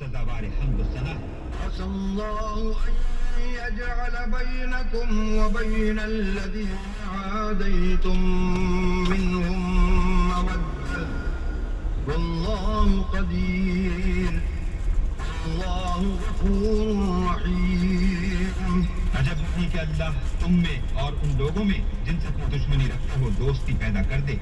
سزاوار حمد و ثنا ہے۔ عسى الله أن يجعل بينكم وبين الذين عاديتم منهم مودة والله قدير والله غفور رحيم۔ عجب نہیں کہ اللہ تم میں اور ان لوگوں میں جن سے تم دشمنی رکھتے ہو دوستی پیدا کر دے،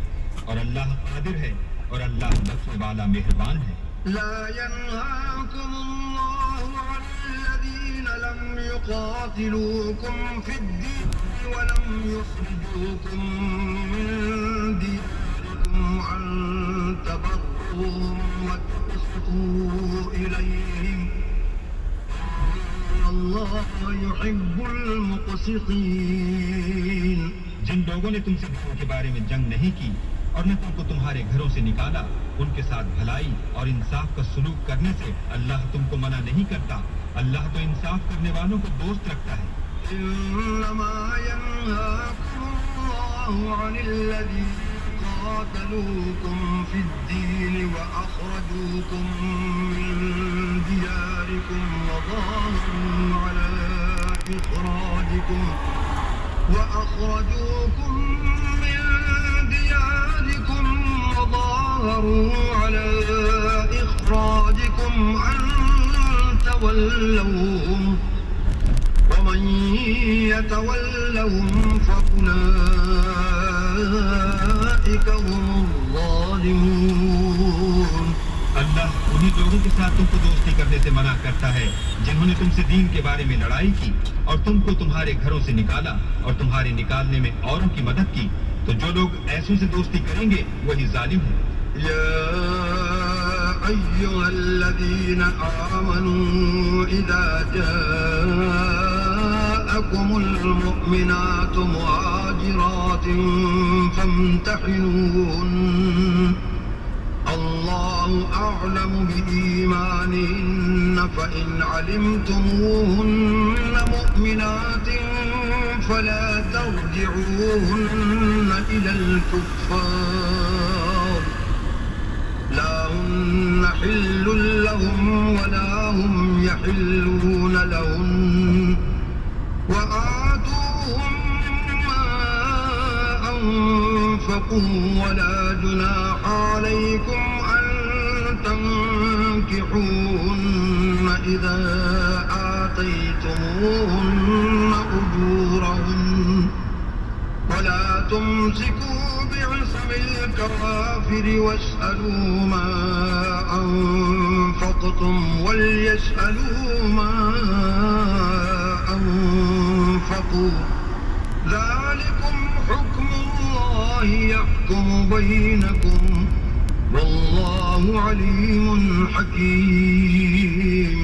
اور اللہ قادر ہے اور اللہ بخشنے والا مہربان ہے۔ لا ينهاكم الله عن الذين لم يقاتلوكم في الدين ولم يخرجوكم من دياركم أن تبروهم وتقسطوا إليهم إن الله يحب المقسطين۔ جن لوگوں نے تم سے دشمنوں کے بارے میں جنگ نہیں کی اور نہ تم کو تمہارے گھروں سے نکالا، ان کے ساتھ بھلائی اور انصاف کا سلوک کرنے سے اللہ تم کو منع نہیں کرتا، اللہ تو انصاف کرنے والوں کو دوست رکھتا ہے۔ إنما ينهاكم الله عن الذين قاتلوكم في الدين وأخرجوكم من دياركم وظاهروا على إخراجكم أن تولوهم ومن يتولهم فأولئك هم الظالمون۔ اللہ انہی لوگوں کے ساتھ تم کو دوستی کرنے سے منع کرتا ہے جنہوں نے تم سے دین کے بارے میں لڑائی کی اور تم کو تمہارے گھروں سے نکالا اور تمہارے نکالنے میں اوروں کی مدد کی، تو جو لوگ ایسوں سے دوستی کریں گے وہی ظالم ہیں۔ يا أيها الذين آمنوا إذا جاءكم المؤمنات مهاجرات فامتحنوهن الله أعلم بإيمانهن فإن علمتموهن مؤمنات فلا ترجعوهن إلى الكفار لا هن حل لهم ولا هم يحلون لهن وآتوهم ما أنفقوا ولا جناح عليكم أن تنكحوهن إذا آتيتموهن أجورهن ولا تمسكوا بعصم الكوافر واسألوا ما أنفقتم وليسألوا ما أنفقوا ذلكم حكم الله يحكم بينكم والله عليم حكيم۔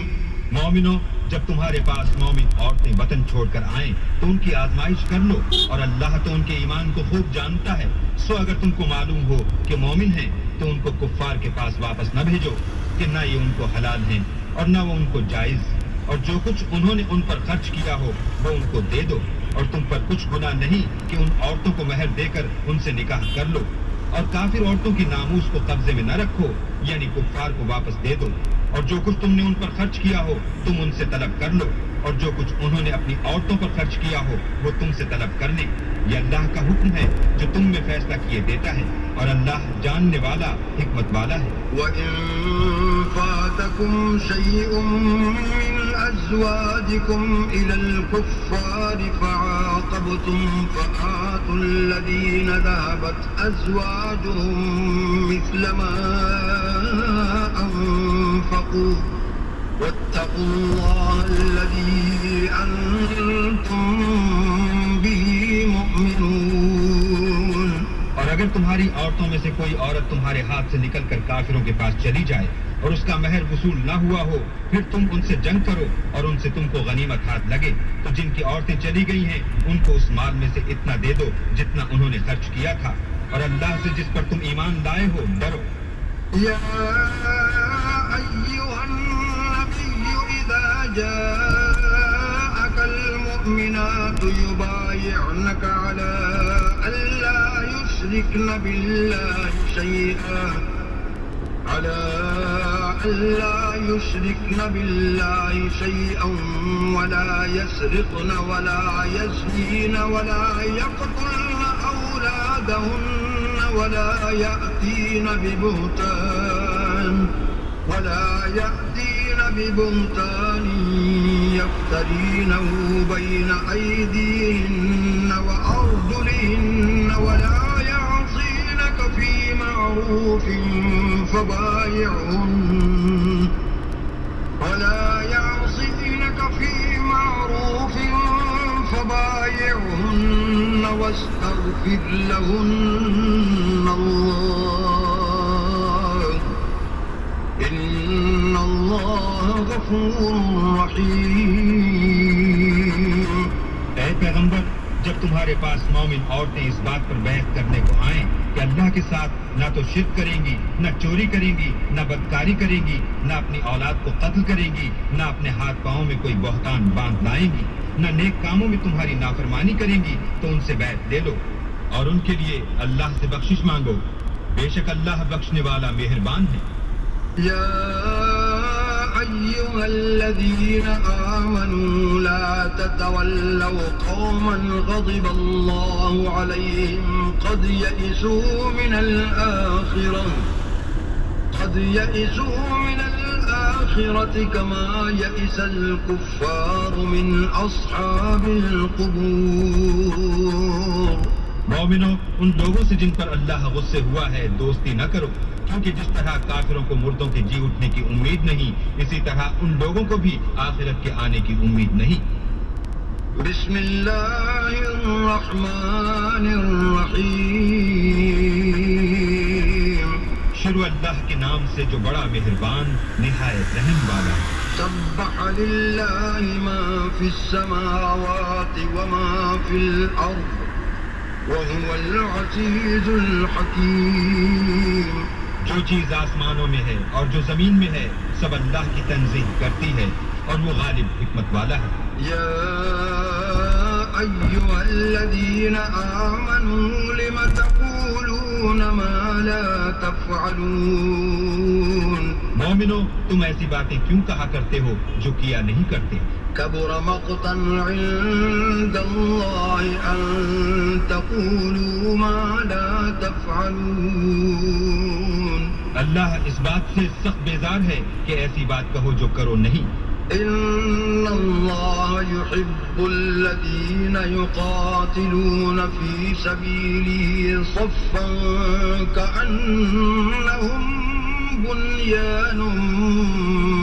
مومنوں، جب تمہارے پاس مومن عورتیں وطن چھوڑ کر آئیں تو ان کی آزمائش کر لو، اور اللہ تو ان کے ایمان کو خوب جانتا ہے۔ سو اگر تم کو معلوم ہو کہ مومن ہیں تو ان کو کفار کے پاس واپس نہ بھیجو کہ نہ یہ ان کو حلال ہیں اور نہ وہ ان کو جائز، اور جو کچھ انہوں نے ان پر خرچ کیا ہو وہ ان کو دے دو، اور تم پر کچھ گناہ نہیں کہ ان عورتوں کو مہر دے کر ان سے نکاح کر لو، اور کافر عورتوں کی ناموس کو قبضے میں نہ رکھو، یعنی کفار کو واپس دے دو، اور جو کچھ تم نے ان پر خرچ کیا ہو تم ان سے طلب کر لو، اور جو کچھ انہوں نے اپنی عورتوں پر خرچ کیا ہو وہ تم سے طلب کر لیں۔ یہ اللہ کا حکم ہے جو تم میں فیصلہ کیے دیتا ہے، اور اللہ جاننے والا حکمت والا ہے۔ وَإِن فَاتَكُمْ شَيْءٌ مِّنْ أَزْوَاجِكُمْ إِلَى الْكُفَّارِ فَعَاقَبْتُمْ فَآتُوا الَّذِينَ ذَهَبَتْ أَزْوَاجُهُم مِّثْلَ مَا أَنفَقُوا وَاتَّقُوا اللَّهَ الَّذِي أَنتُم بِهِ مُؤْمِنُونَ۔ اور اگر تمہاری عورتوں میں سے کوئی عورت تمہارے ہاتھ سے نکل کر کافروں کے پاس چلی جائے اور اس کا مہر وصول نہ ہوا ہو، پھر تم ان سے جنگ کرو اور ان سے تم کو غنیمت ہاتھ لگے، تو جن کی عورتیں چلی گئی ہیں ان کو اس مال میں سے اتنا دے دو جتنا انہوں نے خرچ کیا تھا، اور اللہ سے جس پر تم ایمان لائے ہو ڈرو۔ يا أيها النبي إذا جاءك المؤمنات يبايعنك على ألا يشركن بالله شيئا ألا يشركن بالله شيئا ولا يسرقن ولا يزنين ولا يقتلن أولادهن ولا يأتين ببهتان يفترينه بين أيديهن وأرجلهن ولا يعصينك في معروف فبايعهن واستغفر لهن الله إن الله غفور رحيم. اے پیغمبر، جب تمہارے پاس مومن عورتیں اس بات پر بحث کرنے کو آئیں کہ اللہ کے ساتھ نہ تو شرک کریں گی، نہ چوری کریں گی، نہ بدکاری کریں گی، نہ اپنی اولاد کو قتل کریں گی، نہ اپنے ہاتھ پاؤں میں کوئی بہتان باندھ لائیں گی، نہ نیک کاموں میں تمہاری نافرمانی کریں گی، تو ان سے بیعت لے لو اور ان کے لیے اللہ سے بخشش مانگو، بے شک اللہ بخشنے والا مہربان ہے. أيها الذين آمنوا لا تتولوا قوما غضب الله عليهم قد يئسوا من الآخرة كما يئس الكفار من أصحاب القبور. مومنو، ان لوگوں سے جن پر اللہ غصے ہوا ہے دوستی نہ کرو، کیونکہ جس طرح کافروں کو مردوں کے جی اٹھنے کی امید نہیں، اسی طرح ان لوگوں کو بھی آخرت کے آنے کی امید نہیں. بسم اللہ الرحمن الرحیم. شروع اللہ کے نام سے جو بڑا مہربان نہایت رحم والا. سبح للہ ما فی السماوات وما فی الارض وهو العزیز الحکیم. جو چیز آسمانوں میں ہے اور جو زمین میں ہے سب اللہ کی تنزیہ کرتی ہے اور وہ غالب حکمت والا ہے. یا ایھا الذین آمنوا لم تقولون ما لا تفعلون. مومنو، تم ایسی باتیں کیوں کہا کرتے ہو جو کیا نہیں کرتے؟ كبر مقتا عند الله أن تقولوا ما لا تفعلون. اللہ اس بات سے سخت بیزار ہے کہ ایسی بات کہو جو کرو نہیں. إن الله يحب الذين يقاتلون في سبيله صفا كأنهم بنيان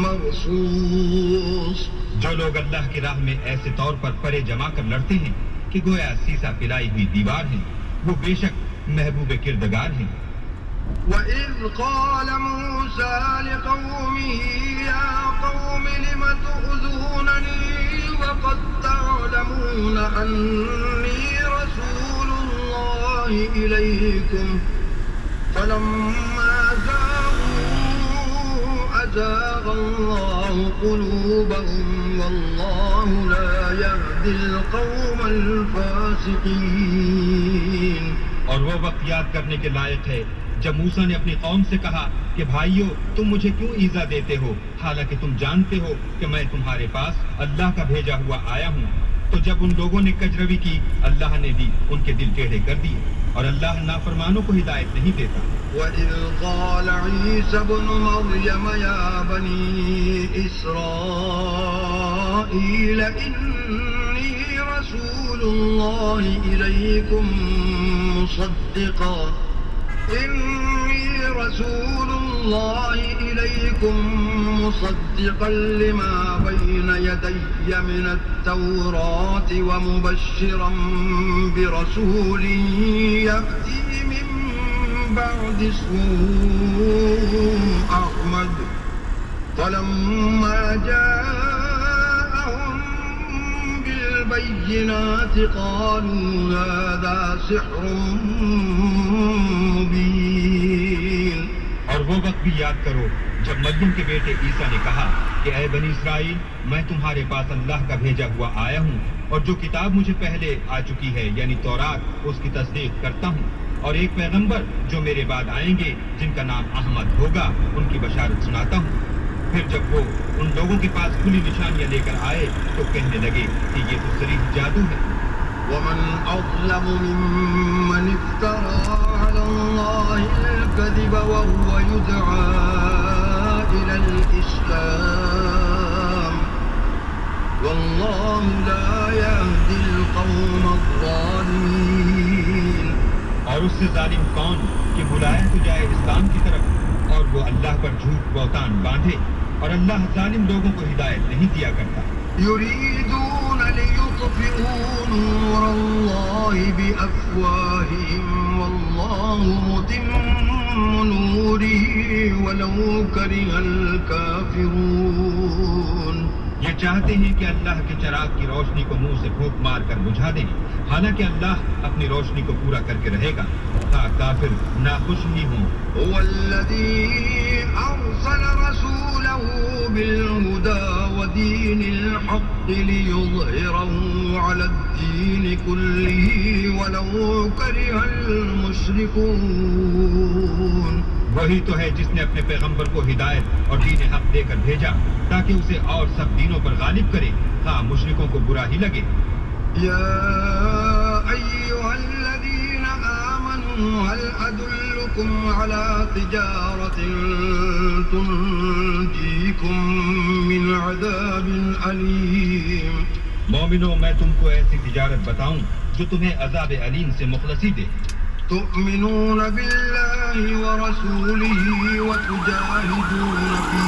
مرصوص. جو لوگ اللہ کی راہ میں ایسے طور پر پرے جما کر لڑتے ہیں کہ گویا سیسا پلائی ہوئی دیوار ہیں، وہ بے شک محبوب کردگار ہیں. وَإِذْ قَالَ مُوسَى لِقَوْمِهِ يَا قَوْمِ لِمَ تُؤْذُونَنِي وَقَدْ تَعْلَمُونَ أَنِّي رَسُولُ اللَّهِ إِلَيْكُمْ فَلَمَّا زَاغُوا أَزَاغَ اللَّهُ قُلُوبَهُمْ وَاللَّهُ لَا يَهْدِي الْقَوْمَ الْفَاسِقِينَ. اور وہ وقت یاد کرنے کے لائق ہے جب موسیٰ نے اپنی قوم سے کہا کہ بھائیو، تم مجھے کیوں ایذا دیتے ہو حالانکہ تم جانتے ہو کہ میں تمہارے پاس اللہ کا بھیجا ہوا آیا ہوں. تو جب ان لوگوں نے کجروی کی، اللہ نے بھی ان کے دل ٹیڑھے کر دیے اور اللہ نافرمانوں کو ہدایت نہیں دیتا. وَإِذْ قَالَ عِيسَى ابْنُ مَرْيَمَ يَا بَنِي إِسْرَائِيلَ إِنِّي رَسُولُ اللَّهِ إِلَيْكُمْ مُصَدِّقًا لِمَا بَيْنَ يَدَيَّ مِنَ التَّوْرَاةِ وَمُبَشِّرًا بِرَسُولٍ يَأْتِي مِن بَعْدِ اسْمُهُ أَحْمَدُ. فَلَمَّا جَاءَهُم بِالْبَيِّنَاتِ قَالُوا هَذَا سِحْرٌ مُبِينٌ. اور وہ وقت بھی یاد کرو جب مریم کے بیٹے عیسیٰ نے کہا کہ اے بنی اسرائیل، میں تمہارے پاس اللہ کا بھیجا ہوا آیا ہوں اور جو کتاب مجھے پہلے آ چکی ہے یعنی تورات، اس کی تصدیق کرتا ہوں، اور ایک پیغمبر جو میرے بعد آئیں گے جن کا نام احمد ہوگا ان کی بشارت سناتا ہوں. پھر جب وہ ان لوگوں کے پاس کھلی نشانیاں لے کر آئے تو کہنے لگے کہ یہ تو صریح جادو ہے۔ ومن أظلم ممن افترى على الله الكذب وهو يدعى إلى الإسلام والله لا يهدي القوم الظالمين۔ اور اس سے ظالم کون کہ بلایا تو جائے اسلام کی طرف اور وہ اللہ پر جھوٹ بہتان باندھے، اور اللہ ظالم لوگوں کو ہدایت نہیں دیا کرتا۔ يريدون ليطفئوا نور الله بأفواههم والله متم نوره ولو كره الكافرون۔ یہ چاہتے ہیں کہ اللہ کے چراغ کی روشنی کو منہ سے پھونک مار کر بجھا دیں، حالانکہ اللہ اپنی روشنی کو پورا کر کے رہے گا، کافر ناخوش ہی ہوں۔ هو الذي أرسل رسوله بالهدى ودين الحق ليظهره على الدين كله ولو كره المشركون۔ وہی تو ہے جس نے اپنے پیغمبر کو ہدایت اور دین حق دے کر بھیجا تاکہ اسے اور سب دینوں پر غالب کرے، مشرکوں کو برا ہی لگے۔ يا أيها الذين آمنوا هل أدلكم على تجارة تنجيكم من عذاب أليم۔ مومنو، میں تم کو ایسی تجارت بتاؤں جو تمہیں عذاب علیم سے مخلصی دے۔ تؤمنون بالله ورسوله وتجاهدون في